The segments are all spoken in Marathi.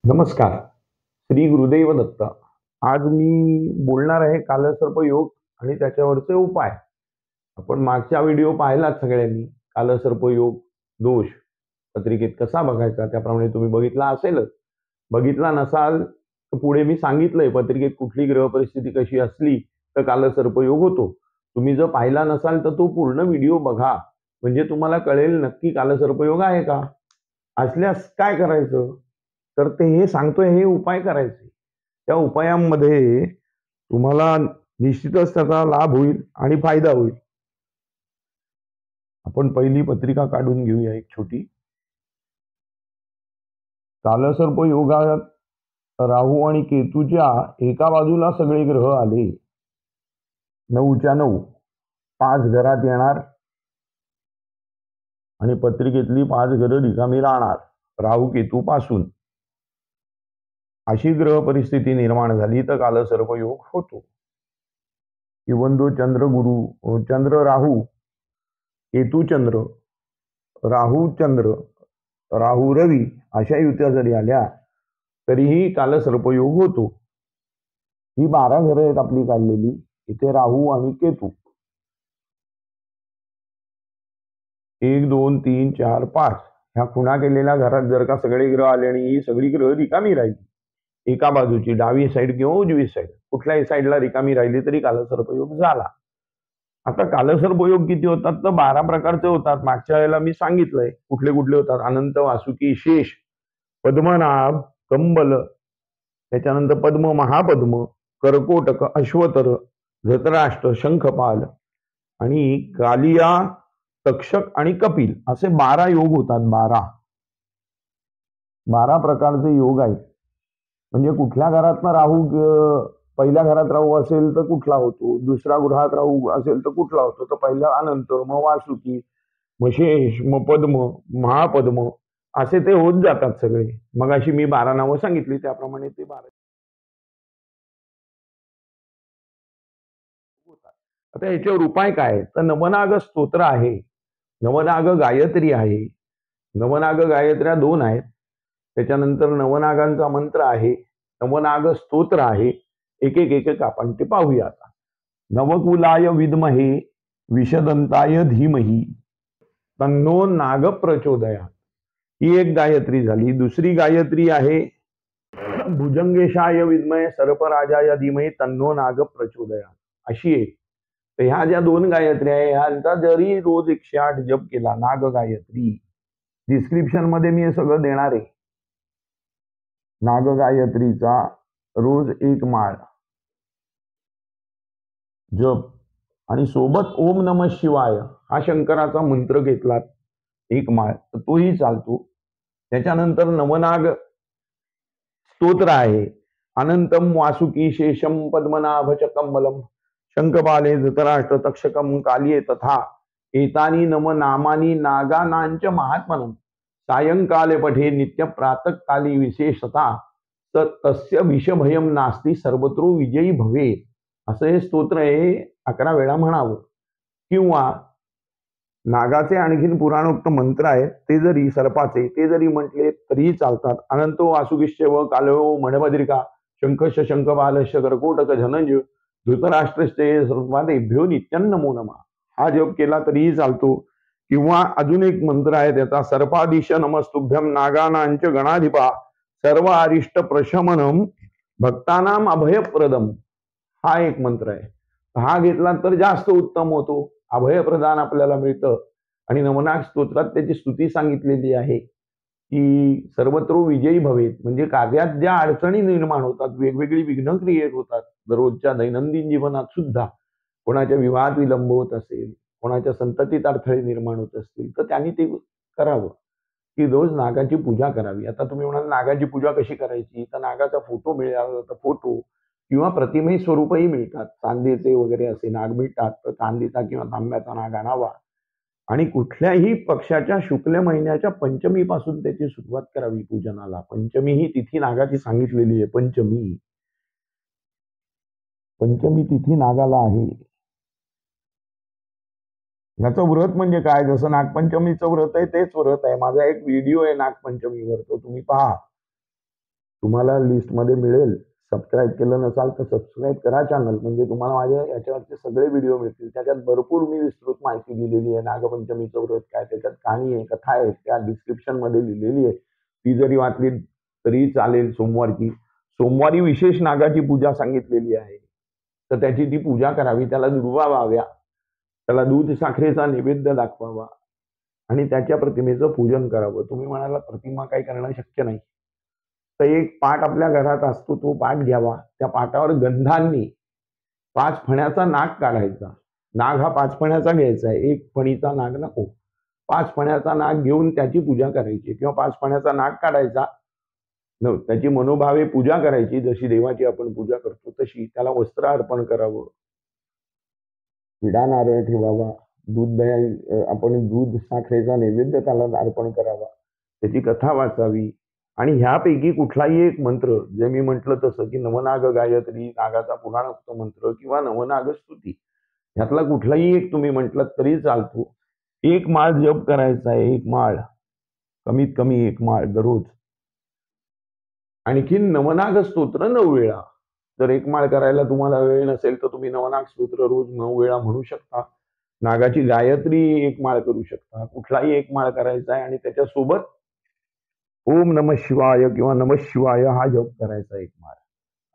नमस्कार. श्री गुरुदेव दत्त. आज मी बोलणार आहे कालसर्प योग आणि त्याच्यावरचे उपाय. आपण मागचा व्हिडिओ पाहिलात सगळ्यांनी. कालसर्प योग दोष पत्रिकेत कसा बघायचा त्याप्रमाणे तुम्ही बघितला असेलच. बघितला नसाल तर पुढे मी सांगितलंय पत्रिकेत कुठली ग्रह परिस्थिती कशी असली तर कालसर्प योग होतो. तुम्ही जर पाहिला नसाल तर तो पूर्ण व्हिडिओ बघा. म्हणजे तुम्हाला कळेल नक्की कालसर्प योग आहे का? असल्यास काय करायचं? तर ते हे सांगतोय हे उपाय करायचे. त्या उपायांमध्ये तुम्हाला निश्चितच त्याचा लाभ होईल आणि फायदा होईल. आपण पहिली पत्रिका काढून घेऊया एक छोटी. कालसर्प योगात राहू आणि केतूच्या एका बाजूला सगळे ग्रह आले. 9च्या 9 5 घरात येणार आणि पत्रिकेतली 5 घरं रिकामी राहणार राहू केतू पासून. अशी ग्रह परिस्थिती निर्माण झाली तर कालसर्प योग होतो. इवन दो चंद्र गुरु चंद्र राहू केतू चंद्र राहू चंद्र राहू रवी अशा युत्या जरी आल्या तरीही कालसर्पयोग होतो. ही 12 घरं आहेत आपली काढलेली. इथे राहू आणि केतू 1 2 3 4 5 ह्या खुणा केलेल्या घरात जर का सगळे ग्रह आले आणि ही सगळी ग्रह रिकामी राहिली एका बाजूची डावी साईड किंवा उजवी साईड कुठल्याही साईडला रिकामी राहिली तरी कालसर्पयोग झाला. आता कालसर्पयोग किती होतात तर 12 प्रकारचे होतात. मागच्या वेळेला मी सांगितलंय कुठले कुठले होतात. अनंत वासुकी शेष पद्मनाभ कंबल त्याच्यानंतर पद्म महापद्म कर्कोटक अश्वतर धृतराष्ट्र शंखपाल आणि कालिया तक्षक आणि कपिल असे 12 योग होतात. 12 प्रकारचे योग आहेत. म्हणजे कुठल्या घरातनं राहू पहिल्या घरात राहू असेल तर कुठला होतो, दुसऱ्या गृहात राहू असेल तर कुठला होतो. तर पहिला अनंत, मग वासुकी, मग शेष, मग पद्म, महापद्म असे ते होत जातात सगळे. मग अशी मी 12 नावं सांगितली त्याप्रमाणे ते 12 होतात. आता याच्यावर उपाय काय तर नवनाग स्तोत्र आहे, नवनाग गायत्री आहे. नवनाग गायत्र्या 2 आहेत. त्याच्यानंतर नवनागांचा मंत्र आहे, नवनाग स्तोत्र आहे. एक आपण ते पाहूया आता. नवकुलाय विद्महे विषदंताय धीमहि तन्नो नाग प्रचोदयात्. ही एक गायत्री झाली. दुसरी गायत्री आहे भुजंगेशाय विद्महे सर्पराजाय धीमहि तन्नो नाग प्रचोदयात् अशी एक. तर ह्या ज्या 2 गायत्री आहे ह्यांचा जरी रोज 108 जप केला नाग गायत्री. डिस्क्रिप्शन मध्ये मी हे सगळं देणार आहे. नाग गायत्रीचा रोज 1 माळ जप आणि सोबत ओम नमः शिवाय हा शंकराचा मंत्र घेतला 1 माळ तर तोही चालतो. त्याच्यानंतर नवनाग स्तोत्र आहे. अनंतम वासुकी शेषम पद्मनाभ च कंबलम शंखपाले धृतराष्ट्र तक्षकम कालिये तथा एतानी नम नामानी नागानांच महात्मनम सायंकाले पठे नित्य प्रातःकाली विशेषता तस्य विषभयम नास्ती सर्वत्र विजयी भवे. असं हे स्तोत्र हे 11 वेळा म्हणावं. किंवा नागाचे आणखीन पुराणोक्त मंत्र आहेत ते जरी सर्पाचे ते जरी म्हटले तरीही चालतात. अनंतो वासुकिश्चव कालयो मणभद्रिका शंखश शंखपालश्च कर्कोटक धनंजय धृतराष्ट्रश्चे सर्वादेभ्यो नित्यं नमो नमः हा जप केला तरीही चालतो. किंवा अजून एक मंत्र आहे त्याचा सर्पादिश नमस्तुभ्यम नागानांच गणाधिपा सर्व अरिष्ट प्रशमनम भक्तानाम अभयप्रदम हा एक मंत्र आहे. हा घेतला तर जास्त उत्तम होतो. अभयप्रदान आपल्याला मिळतं. आणि नवनाग स्तोत्रात त्याची स्तुती सांगितलेली आहे की सर्वत्र विजयी भवेत. म्हणजे कार्यात ज्या अडचणी निर्माण होतात, वेगवेगळी विघ्न क्रिएट होतात दररोजच्या दैनंदिन जीवनात सुद्धा, कोणाच्या विवाहात विलंब होत असेल, कोणाच्या संततीत अडथळे निर्माण होत असतील तर त्यांनी ते करावं की रोज नागाची पूजा करावी. आता तुम्ही म्हणाल नागाची पूजा कशी करायची तर नागाचा फोटो मिळाला तर फोटो किंवा प्रतिमे स्वरूपही मिळतात. चांदीचे वगैरे असे नाग मिळतात तर चांदीचा किंवा तांब्याचा नाग आणावा आणि कुठल्याही पक्षाच्या शुक्ल महिन्याच्या पंचमी पासून त्याची सुरुवात करावी पूजनाला. पंचमी ही तिथी नागाची सांगितलेली आहे. पंचमी तिथी नागाला आहे. याचं व्रत म्हणजे काय जसं नागपंचमीचं व्रत आहे तेच व्रत आहे. माझा एक व्हिडिओ आहे नागपंचमीवर तो तुम्ही पहा. तुम्हाला लिस्टमध्ये मिळेल. सबस्क्राईब केलं नसाल तर सबस्क्राईब करा चॅनल, म्हणजे तुम्हाला माझ्या याच्यावरचे सगळे व्हिडिओ मिळतील. त्याच्यात भरपूर मी विस्तृत माहिती दिलेली आहे. नागपंचमीचं व्रत काय, त्याच्यात कहाणी आहे, कथा आहे, त्या डिस्क्रिप्शनमध्ये लिहिलेली आहे. ती जरी वाचली तरी चालेल. सोमवारी विशेष नागाची पूजा सांगितलेली आहे, तर त्याची ती पूजा करावी, त्याला दुर्वा व्हाव्या, त्याला दूध साखरेचा नैवेद्य दाखवावा आणि त्याच्या प्रतिमेचं पूजन करावं. तुम्ही म्हणाला प्रतिमा काही करणं शक्य नाही, तर एक पाट आपल्या घरात असतो, तो पाट घ्यावा. त्या पाटावर गंधांनी 5 फण्याचा नाग काढायचा. नाग हा 5 फण्याचा घ्यायचा आहे, 1 फणीचा नाग नको. 5 फण्याचा नाग घेऊन त्याची पूजा करायची किंवा 5 फण्याचा नाग काढायचा, त्याची मनोभावे पूजा करायची. जशी देवाची आपण पूजा करतो तशी त्याला वस्त्र अर्पण करावं, विडा नारळ ठेवावा, आपण दूध साखरेचा नैवेद्य त्याला अर्पण करावा, त्याची कथा वाचावी. आणि ह्यापैकी कुठलाही एक मंत्र, जे मी म्हटलं तसं की नवनाग गायत्री, नागाचा पुराणोक्त मंत्र किंवा नवनाग स्तुती, ह्यातला कुठलाही एक तुम्ही म्हटलं तरी चालतो. 1 माळ जप करायचा आहे, 1 माळ, कमीत कमी 1 माळ दररोज. आणखीन नवनाग स्तोत्र 9 वेळा. जर 1 माळ करायला तुम्हाला वेळ नसेल तर तुम्ही नवनाग स्तोत्र रोज 9 वेळा म्हणू शकता. नागाची गायत्री 1 माळ करू शकता. कुठलाही 1 माळ करायचा आहे आणि त्याच्यासोबत ओम नमः शिवाय किंवा नमः शिवाय हा जप करायचा 1 माळ.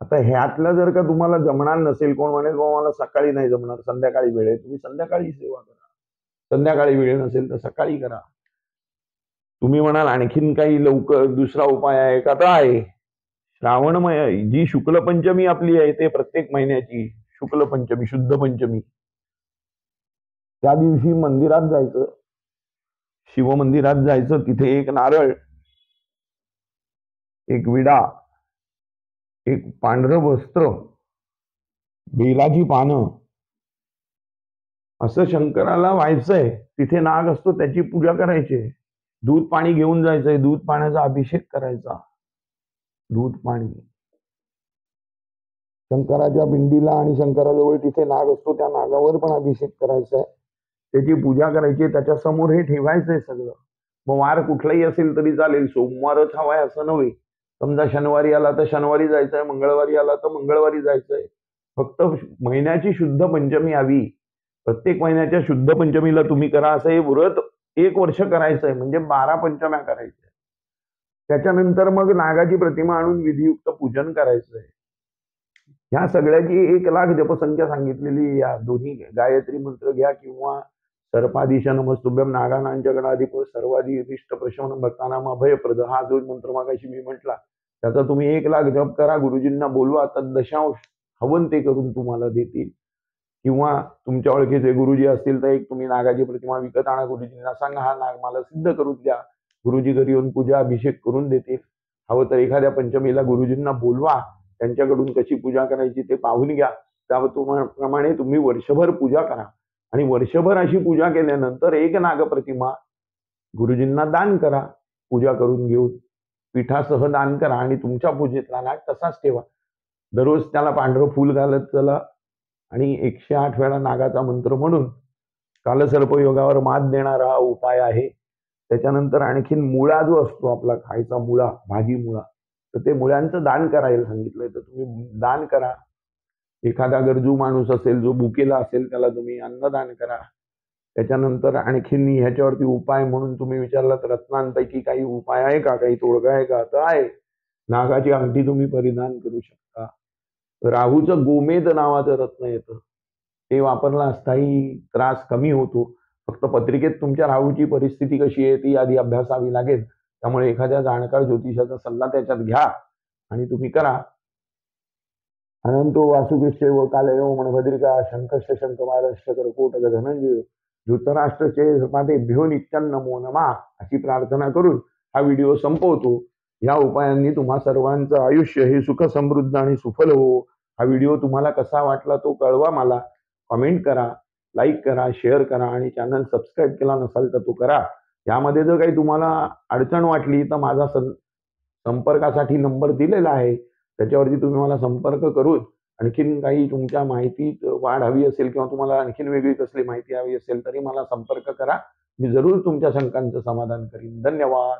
आता ह्यातलं जर का तुम्हाला जमणार नसेल, कोण म्हणेल मला सकाळी नाही जमणार, संध्याकाळी वेळ आहे, तुम्ही संध्याकाळी सेवा करा. संध्याकाळी वेळ नसेल तर सकाळी करा. तुम्ही म्हणाल आणखीन काही लवकर दुसरा उपाय आहे का, तर आहे. श्रावणमय जी शुक्ल पंचमी आपली आहे, ते प्रत्येक महिन्याची शुक्ल पंचमी, शुद्ध पंचमी, त्या दिवशी मंदिरात जायचं, शिव मंदिरात जायचं. तिथे 1 नारळ, 1 विडा, 1 पांढरं वस्त्र, बेलाची पानं, असं शंकराला व्हायचंय. तिथे नाग असतो, त्याची पूजा करायची. दूध पाणी घेऊन जायचंय, दूध पाण्याचा अभिषेक करायचा. दूध पाणी शंकराच्या पिंडीला आणि शंकराजवळ तिथे नाग असतो, त्या नागावर पण अभिषेक करायचा आहे, त्याची पूजा करायची. त्याच्या समोर हे ठेवायचंय सगळं. मग वार कुठलाही असेल तरी चालेल, सोमवारच हवाय असं नव्हे. समजा शनिवारी आला तर शनिवारी जायचंय, मंगळवारी आला तर मंगळवारी जायचंय. फक्त महिन्याची शुद्ध पंचमी हवी. प्रत्येक महिन्याच्या शुद्ध पंचमीला तुम्ही करा. असं हे व्रत 1 वर्ष करायचंय, म्हणजे 12 पंचम्या करायच्या. त्याच्यानंतर मग नागाची प्रतिमा आणून विधियुक्त पूजन करायचंय. ह्या सगळ्याची 1,00,000 जपसंख्या सांगितलेली. या दोन्ही गायत्री मंत्र घ्या किंवा सर्पादिश नमस्तुभ्यम नागानांच्या गणाधिप सर्वाधी इष्ट प्रशमन भक्तानाम अभयप्रद, हा जो मंत्र मागाशी मी म्हटला, त्याचा तुम्ही 1,00,000 जप करा. गुरुजींना बोलवा, तद्दशांश हवन ते करून तुम्हाला देतील. किंवा तुमच्या ओळखीचे गुरुजी असतील तर एक तुम्ही नागाची प्रतिमा विकत आणा, गुरुजींना सांगा हा नाग मला सिद्ध करून द्या. गुरुजी घरी येऊन पूजा अभिषेक करून देतील. हवं तर एखाद्या पंचमीला गुरुजींना बोलवा, त्यांच्याकडून कशी पूजा करायची ते पाहून घ्या. त्याप्रमाणे तुम्ही वर्षभर पूजा करा. आणि वर्षभर अशी पूजा केल्यानंतर 1 नागप्रतिमा गुरुजींना दान करा. पूजा करून घेऊन पीठासह दान करा आणि तुमच्या पूजेतला नाग तसाच ठेवा. दररोज त्याला पांढरं फूल घालत चला आणि 108 वेळा नागाचा मंत्र म्हणून कालसर्पयोगावर मात देणारा हा उपाय आहे. त्याच्यानंतर आणखीन मुळा जो असतो आपला खायचा मुळा, भाजी मुळा, तर ते मुळ्यांचं दान करायला सांगितलंय, तर तुम्ही दान करा. एखादा गरजू माणूस असेल, जो भुकेला असेल, त्याला तुम्ही अन्नदान करा. त्याच्यानंतर आणखीन ह्याच्यावरती उपाय म्हणून तुम्ही विचारला तर रत्नांपैकी काही उपाय आहे का, काही तोडगा आहे का, तर आहे. नागाची अंगठी तुम्ही परिधान करू शकता. राहूचं गोमेद नावाचं रत्न येतं, ते वापरलं असताही त्रास कमी होतो. फक्त पत्रिकेत तुमच्या राहूची परिस्थिती कशी आहे ती आधी अभ्यासावी लागेल. त्यामुळे एखाद्या जाणकार ज्योतिषाचा सल्ला त्याच्यात घ्या आणि तुम्ही करा. अनंतो वासुदेव कालयो मनभद्रिका शंखश्च शंखमारश्च कर्कोटक धनंजय धृतराष्ट्रचे मातेभ्यो नित्यान नमो नमा, अशी प्रार्थना करून हा व्हिडिओ संपवतो. या उपायांनी तुम्हा सर्वांचं आयुष्य हे सुख समृद्ध आणि सुफल हो. हा व्हिडिओ तुम्हाला कसा वाटला तो कळवा मला. कमेंट करा, लाईक करा, शेअर करा आणि चॅनल सबस्क्राईब केला नसाल तर तो करा. यामध्ये जर काही तुम्हाला अडचण वाटली तर माझा संपर्कासाठी नंबर दिलेला आहे, त्याच्यावरती तुम्ही मला संपर्क करून आणखीन काही तुमच्या माहितीत वाढ हवी असेल किंवा तुम्हाला आणखीन वेगळी कसली माहिती हवी असेल तरी मला संपर्क करा. मी जरूर तुमच्या शंकांचं समाधान करीन. धन्यवाद.